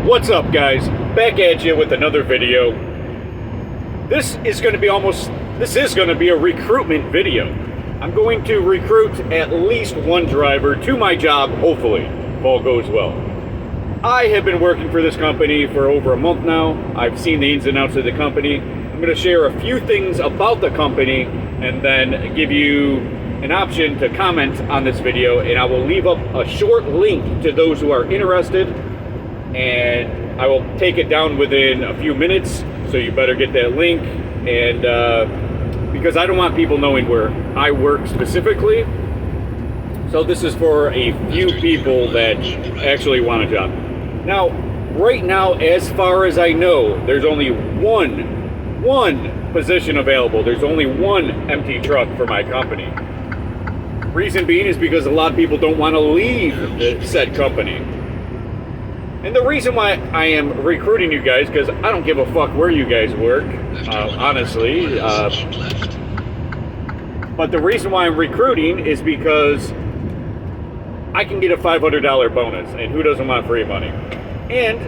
What's up, guys? Back at you with another video. This is going to be a recruitment video. I'm going to recruit at least one driver to my job, hopefully, if all goes well. I have been working for this company for over a month now. I've seen the ins and outs of the company. I'm going to share a few things about the company and then give you an option to comment on this video, and I will leave up a short link to those who are interested, and I will take it down within a few minutes, so you better get that link. And because I don't want people knowing where I work specifically, so this is for a few people that actually want a job. Now, right now, as far as I know, there's only one position available. There's only one empty truck for my company. Reason being is because a lot of people don't want to leave the said company. And the reason why I am recruiting you guys, because I don't give a fuck where you guys work, honestly. But the reason why I'm recruiting is because I can get a $500 bonus, and who doesn't want free money? And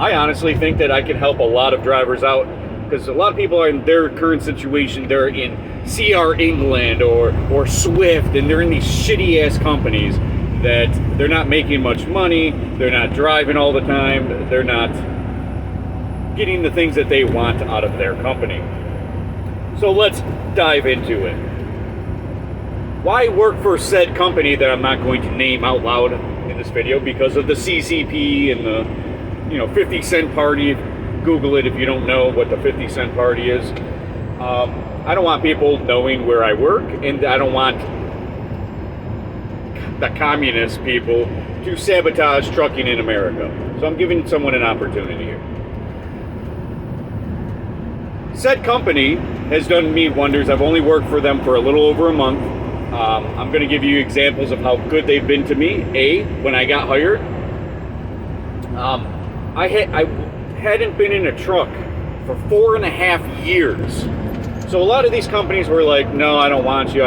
I honestly think that I can help a lot of drivers out, because a lot of people are in their current situation. They're in CR England or Swift, and they're in these shitty ass companies that they're not making much money, they're not driving all the time, they're not getting the things that they want out of their company. So let's dive into it. Why work for said company that I'm not going to name out loud in this video? Because of the CCP and the 50 cent party. Google it if you don't know what the 50 cent party is. I don't want people knowing where I work, and I don't want the communist people to sabotage trucking in America. So I'm giving someone an opportunity here. Said company has done me wonders. I've only worked for them for a little over a month. I'm going to give you examples of how good they've been to me. When I got hired, I hadn't been in a truck for 4.5 years. So a lot of these companies were like, no, I don't want you.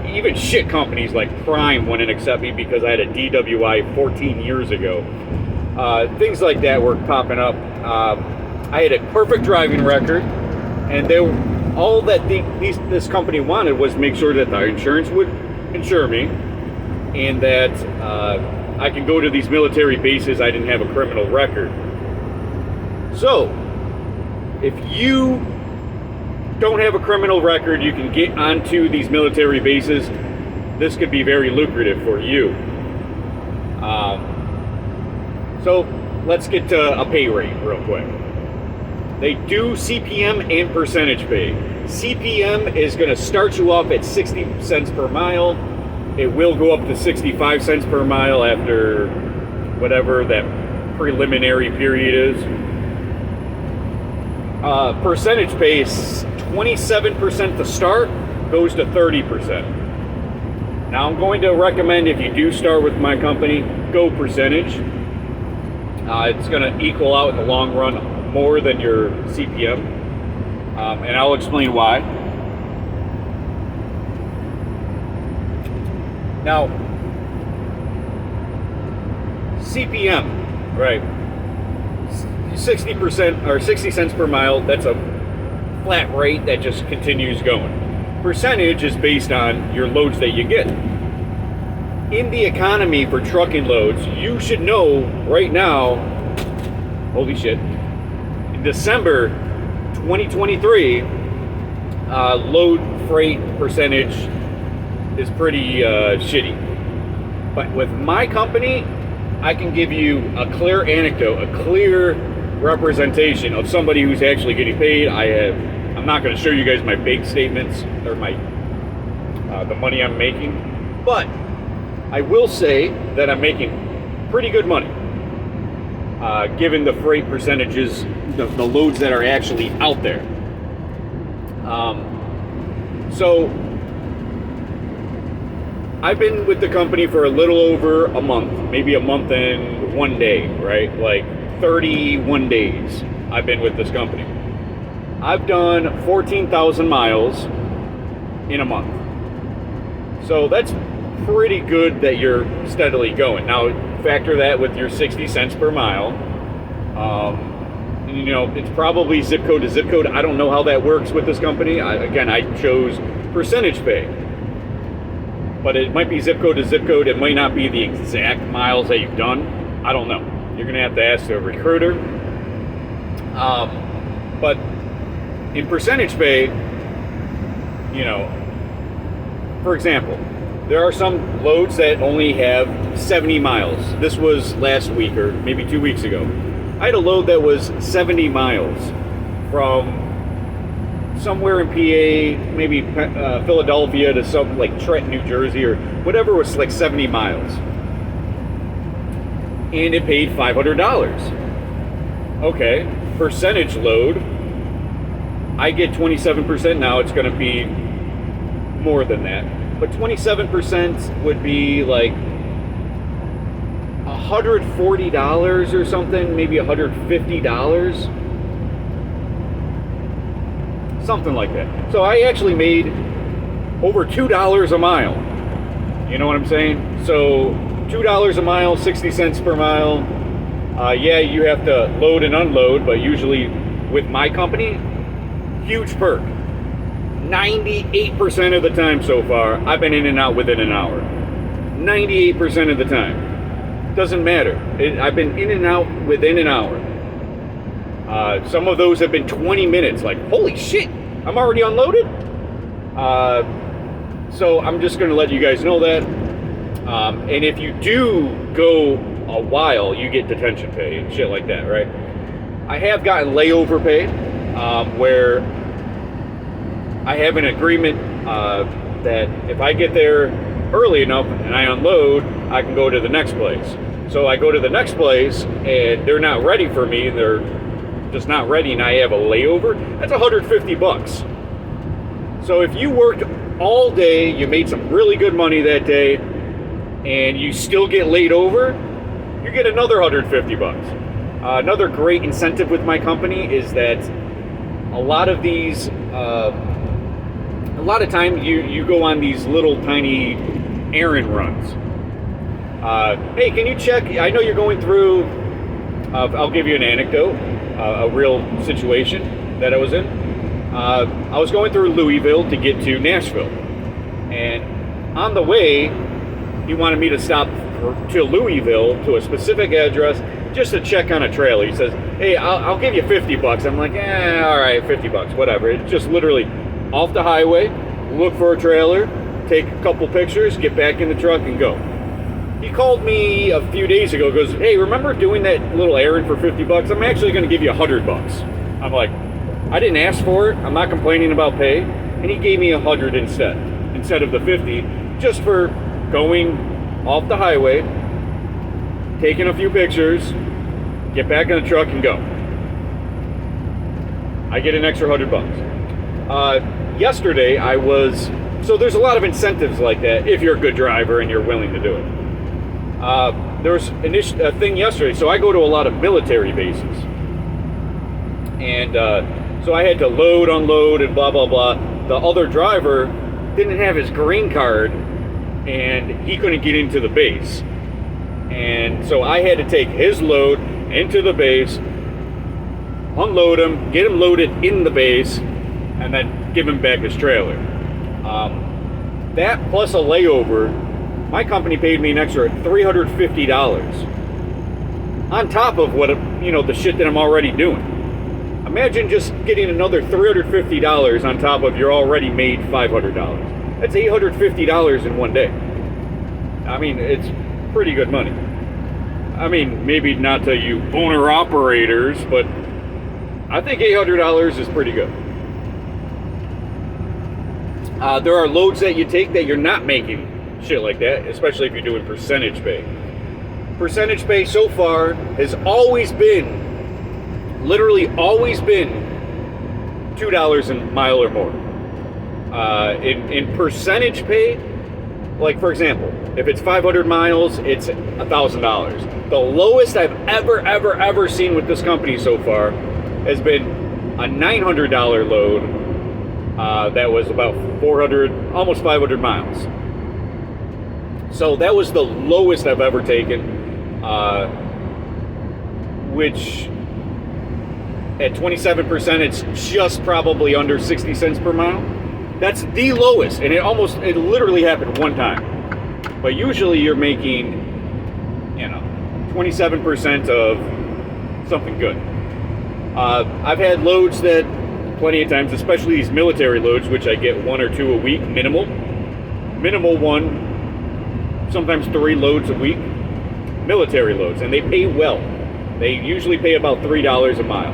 Even shit companies like Prime wouldn't accept me because I had a DWI 14 years ago. Things like that were popping up. I had a perfect driving record, and all that this company wanted was make sure that the insurance would insure me, and that I could go to these military bases. I didn't have a criminal record. So, if you don't have a criminal record, you can get onto these military bases. This could be very lucrative for you. So let's get to a pay rate real quick. They do CPM and percentage pay. CPM is going to start you off at 60 cents per mile. It will go up to 65 cents per mile after whatever that preliminary period is. Percentage pay is 27% to start, goes to 30%. Now I'm going to recommend, if you do start with my company, go percentage. It's going to equal out in the long run more than your CPM, and I'll explain why. Now, CPM, right? 60% or 60 cents per mile, that's a flat rate that just continues going. Percentage is based on your loads that you get. In the economy for trucking loads, you should know right now, holy shit, in December 2023, load freight percentage is pretty shitty. But with my company, I can give you a clear anecdote, a clear representation of somebody who's actually getting paid. I'm not going to show you guys my bank statements or my the money I'm making, but I will say that I'm making pretty good money given the freight percentages, the loads that are actually out there. So I've been with the company for a little over a month, maybe a month and 1 day, right? Like 31 days I've been with this company. I've done 14,000 miles in a month. So that's pretty good that you're steadily going. Now, factor that with your 60 cents per mile. You know, it's probably zip code to zip code. I don't know how that works with this company. I chose percentage pay. But it might be zip code to zip code. It might not be the exact miles that you've done. I don't know. You're going to have to ask the recruiter. But in percentage pay, you know, for example, there are some loads that only have 70 miles. This was last week or maybe 2 weeks ago. I had a load that was 70 miles from somewhere in PA, maybe Philadelphia to some like Trenton, New Jersey or whatever, was like 70 miles. And it paid $500. Okay, percentage load, I get 27%. Now it's going to be more than that. But 27% would be like $140 or something, maybe $150. Something like that. So I actually made over $2 a mile. You know what I'm saying? So $2 a mile, 60 cents per mile. Yeah, you have to load and unload, but usually with my company, huge perk. 98% of the time so far, I've been in and out within an hour. 98% of the time. Doesn't matter. I've been in and out within an hour. Some of those have been 20 minutes. Like, holy shit, I'm already unloaded? So I'm just going to let you guys know that. And if you do go a while, you get detention pay and shit like that, right? I have gotten layover pay, where I have an agreement that if I get there early enough and I unload, I can go to the next place. So I go to the next place and they're not ready for me. They're just not ready, and I have a layover. That's $150. So if you worked all day, you made some really good money that day, and you still get laid over, you get another $150. Another great incentive with my company is that a lot of these, a lot of time you go on these little tiny errand runs. Hey, can you check? I know you're going through. I'll give you an anecdote. A real situation that I was in. I was going through Louisville to get to Nashville, and on the way, he wanted me to stop to Louisville to a specific address just to check on a trailer. He says, "Hey, I'll give you $50." I'm like, all right, $50, whatever. It's just literally off the highway, look for a trailer, take a couple pictures, get back in the truck, and go. He called me a few days ago, goes, "Hey, remember doing that little errand for $50? I'm actually going to give you $100. I'm like, I didn't ask for it. I'm not complaining about pay. And he gave me $100 instead of the $50, just for going off the highway, taking a few pictures, get back in the truck and go. I get an extra $100. Yesterday so there's a lot of incentives like that if you're a good driver and you're willing to do it. There was a thing yesterday, so I go to a lot of military bases, and so I had to load, unload, and blah blah blah. The other driver didn't have his green card, and he couldn't get into the base, and so I had to take his load into the base, unload him, get him loaded in the base, and then give him back his trailer. That plus a layover. My company paid me an extra $350 on top of the shit that I'm already doing. Imagine just getting another $350 on top of your already made $500. That's $850 in one day. I mean, it's pretty good money. I mean, maybe not to you owner operators, but I think $800 is pretty good. There are loads that you take that you're not making shit like that, especially if you're doing percentage pay. Percentage pay so far has literally always been $2 a mile or more. In percentage pay, like for example, if it's 500 miles, it's $1,000. The lowest I've ever seen with this company so far has been a $900 load that was about 400, almost 500 miles. So that was the lowest I've ever taken. which at 27%, it's just probably under 60 cents per mile. That's the lowest, and it literally happened one time. But usually you're making, 27% of something good. I've had loads that plenty of times, especially these military loads, which I get 1 or 2 a week, minimal 1, sometimes 3 loads a week, military loads, and they pay well. They usually pay about $3 a mile.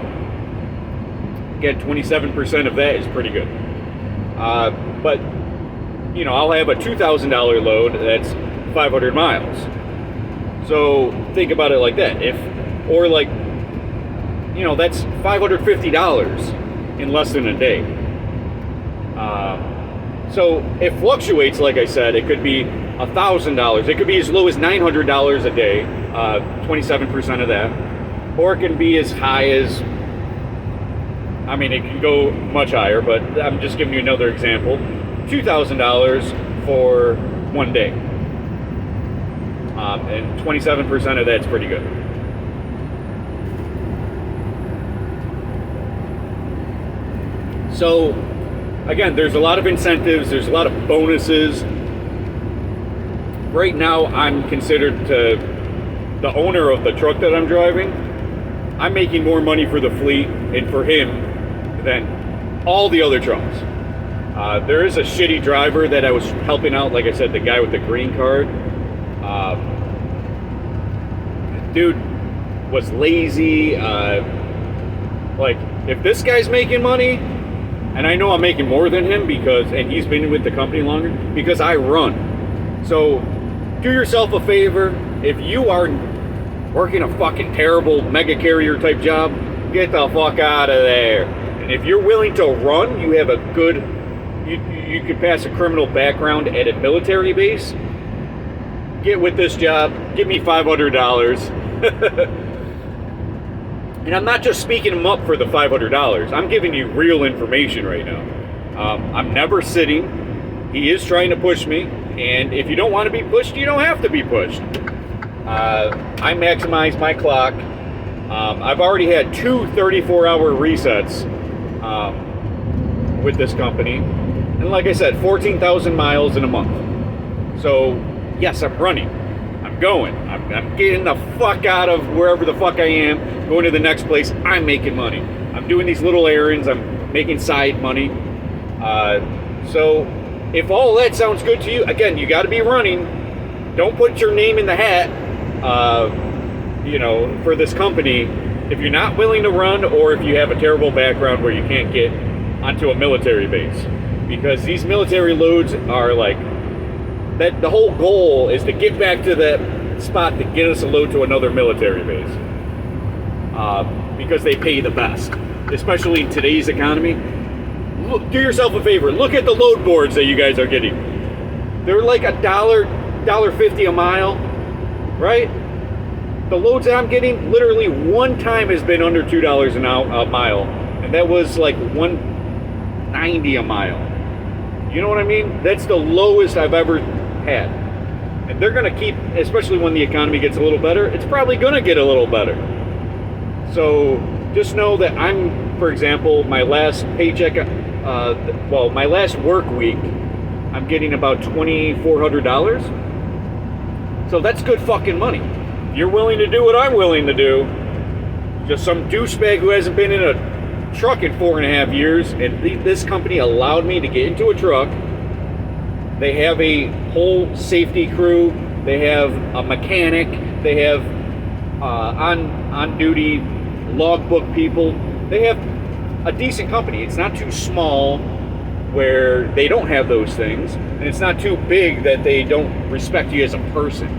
Again, 27% of that is pretty good. But, I'll have a $2,000 load that's 500 miles. So think about it like that. That's $550 in less than a day. So it fluctuates, like I said. It could be $1,000. It could be as low as $900 a day, 27% of that. Or it can be as high as, it can go much higher, but I'm just giving you another example. $2,000 for one day. And 27% of that's pretty good. So, again, there's a lot of incentives, there's a lot of bonuses. Right now, I'm considered the owner of the truck that I'm driving. I'm making more money for the fleet and for him than all the other trucks. There is a shitty driver that I was helping out, like I said, the guy with the green card. Dude was lazy. If this guy's making money, and I know I'm making more than him and he's been with the company longer, because I run. So do yourself a favor. If you are working a fucking terrible mega carrier type job, get the fuck out of there. And if you're willing to run, you have you could pass a criminal background at a military base, get with this job, give me $500. And I'm not just speaking him up for the $500. I'm giving you real information right now. I'm never sitting. He is trying to push me. And if you don't want to be pushed, you don't have to be pushed. I maximize my clock. I've already had 2 34-hour resets with this company. And like I said, 14,000 miles in a month. So, yes, I'm running. I'm going. I'm getting the fuck out of wherever the fuck I am, going to the next place. I'm making money. I'm doing these little errands. I'm making side money. So if all that sounds good to you, again, you got to be running. Don't put your name in the hat, for this company if you're not willing to run, or if you have a terrible background where you can't get onto a military base. Because these military loads are that the whole goal is to get back to that spot to get us a load to another military base. Because they pay the best, especially in today's economy. Do yourself a favor. Look at the load boards that you guys are getting. They're like $1.50 a mile, right? The loads that I'm getting, literally one time has been under $2 a mile, and that was like $1.90 a mile. You know what I mean? That's the lowest I've ever had. And they're going to keep, especially when the economy gets a little better, it's probably going to get a little better. So just know that for example, my last paycheck, my last work week, I'm getting about $2,400. So that's good fucking money. If you're willing to do what I'm willing to do, just some douchebag who hasn't been in a truck in 4.5 years, and this company allowed me to get into a truck. They have a whole safety crew. They have a mechanic. They have on-duty logbook people. They have a decent company. It's not too small where they don't have those things, and it's not too big that they don't respect you as a person.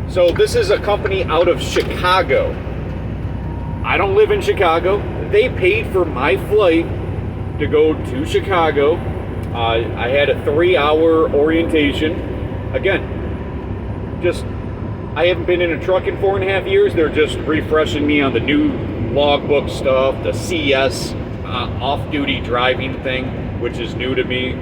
So this is a company out of Chicago. I don't live in Chicago. They paid for my flight to go to Chicago. I had a 3-hour orientation. Again, I haven't been in a truck in 4.5 years. They're just refreshing me on the new logbook stuff, the CS off-duty driving thing, which is new to me.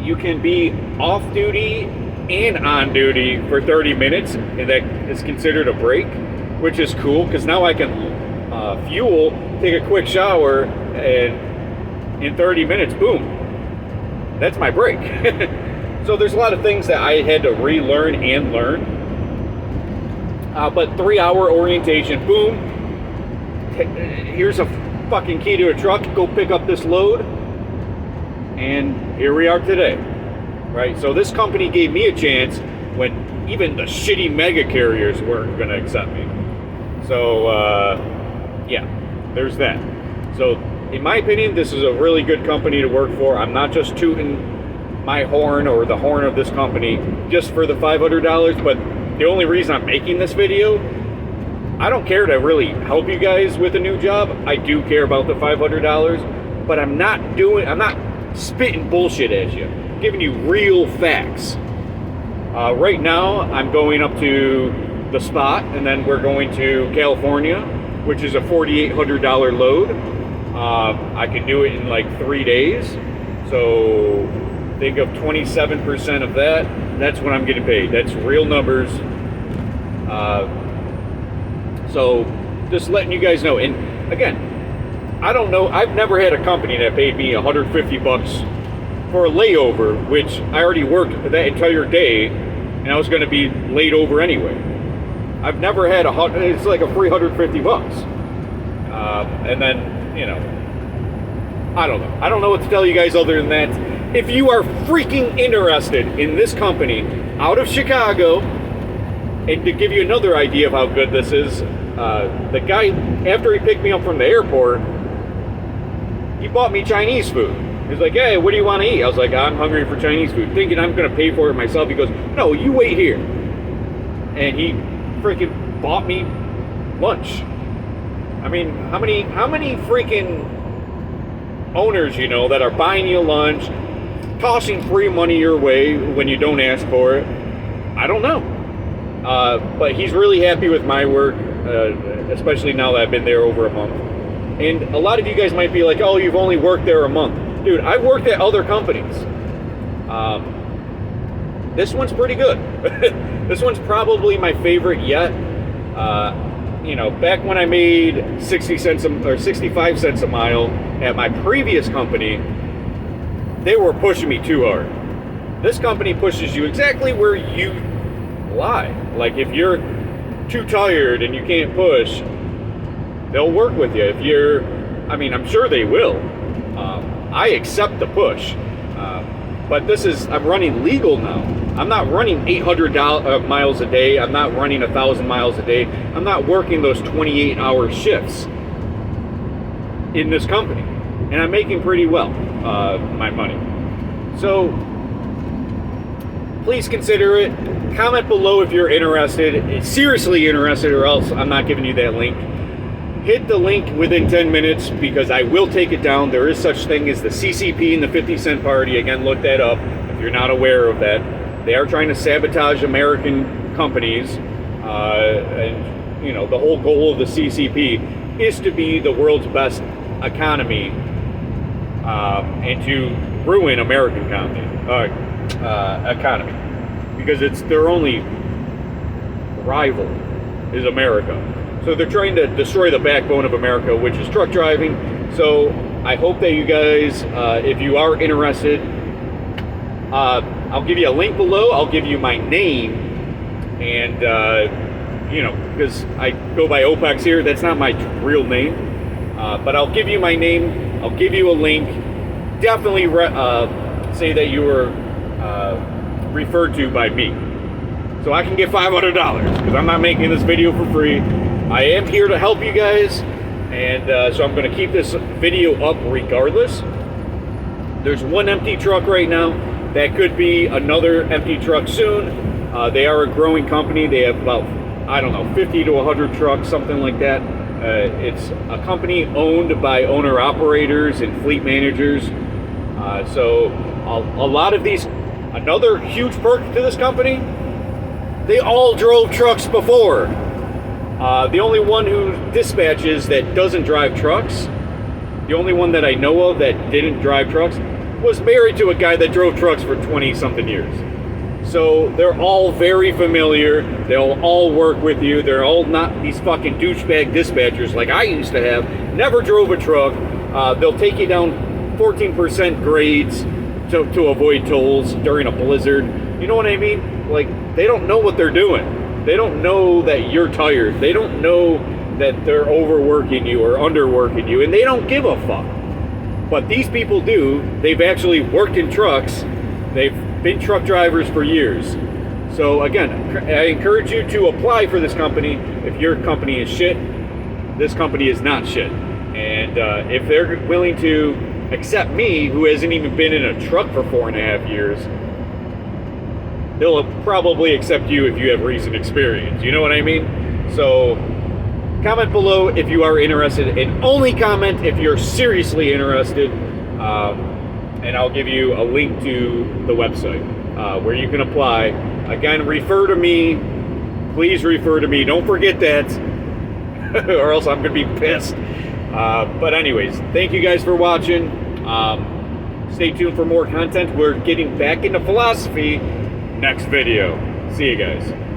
you can be off duty and on duty for 30 minutes, and that is considered a break, which is cool because now I can fuel, take a quick shower, and in 30 minutes, boom, that's my break. So there's a lot of things that I had to relearn and learn. But 3-hour orientation, boom, here's a fucking key to a truck, go pick up this load, and here we are today, right? So this company gave me a chance when even the shitty mega carriers weren't going to accept me. So, yeah, there's that. So, in my opinion, this is a really good company to work for. I'm not just tooting my horn or the horn of this company just for the $500, but the only reason I'm making this video, I don't care to really help you guys with a new job. I do care about the $500, but I'm not spitting bullshit at you. I'm giving you real facts. Right now, I'm going up to the spot, and then we're going to California, which is a $4,800 load. I can do it in like 3 days. So think of 27% of that. That's what I'm getting paid. That's real numbers. So just letting you guys know. And again, I don't know. I've never had a company that paid me $150 for a layover, which I already worked that entire day, and I was going to be laid over anyway. I've never had it's like a free $150. And then, you know, I don't know. I don't know what to tell you guys other than that. If you are freaking interested in this company out of Chicago, and to give you another idea of how good this is, the guy, after he picked me up from the airport, he bought me Chinese food. He was like, hey, what do you want to eat? I was like, I'm hungry for Chinese food. Thinking I'm going to pay for it myself. He goes, no, you wait here. And he freaking bought me lunch. I mean, how many freaking owners you know that are buying you lunch, tossing free money your way when you don't ask for it? I don't know. But he's really happy with my work, especially now that I've been there over a month. And a lot of you guys might be like, oh, you've only worked there a month. Dude, I've worked at other companies. This one's pretty good. This one's probably my favorite yet. You know, back when I made 65 cents a mile at my previous company, they were pushing me too hard. This company pushes you exactly where you lie. Like if you're too tired and you can't push, they'll work with you. If you're, I mean, I'm sure they will. I accept the push. But I'm running legal now. I'm not running 800 miles a day. I'm not running 1,000 miles a day. I'm not working those 28-hour shifts in this company. And I'm making pretty well, my money. So, please consider it. Comment below if you're interested, seriously interested, or else I'm not giving you that link. Hit the link within 10 minutes because I will take it down. There is such thing as the CCP and the 50-cent party. Again, look that up if you're not aware of that. They are trying to sabotage American companies. And, you know, the whole goal of the CCP is to be the world's best economy and to ruin American economy. Because it's their only rival is America. So they're trying to destroy the backbone of America, which is truck driving. So I hope that you guys, if you are interested, I'll give you a link below. I'll give you my name. And, you know, because I go by Opex here. That's not my real name. But I'll give you my name. I'll give you a link. Definitely say that you were referred to by me. So I can get $500 because I'm not making this video for free. I am here to help you guys, and so I'm going to keep this video up regardless. There's one empty truck right now. That could be another empty truck soon. They are a growing company. They have about, I don't know, 50 to 100 trucks, something like that. It's a company owned by owner-operators and fleet managers. So a lot of these, another huge perk to this company, they all drove trucks before. The only one who dispatches that doesn't drive trucks, the only one that I know of that didn't drive trucks, was married to a guy that drove trucks for 20-something years. So they're all very familiar. They'll all work with you. They're all not these fucking douchebag dispatchers like I used to have. Never drove a truck. They'll take you down 14% grades to avoid tolls during a blizzard. You know what I mean? Like, they don't know what they're doing. They don't know that you're tired. They don't know that they're overworking you or underworking you, and they don't give a fuck. But these people do. They've actually worked in trucks. They've been truck drivers for years. So again, I encourage you to apply for this company. If your company is shit, this company is not shit. And if they're willing to accept me, who hasn't even been in a truck for 4.5 years, they'll probably accept you if you have recent experience. You know what I mean? So comment below if you are interested, and only comment if you're seriously interested. And I'll give you a link to the website where you can apply. Again, refer to me. Please refer to me. Don't forget that, or else I'm going to be pissed. But anyways, thank you guys for watching. Stay tuned for more content. We're getting back into philosophy next video. See you guys.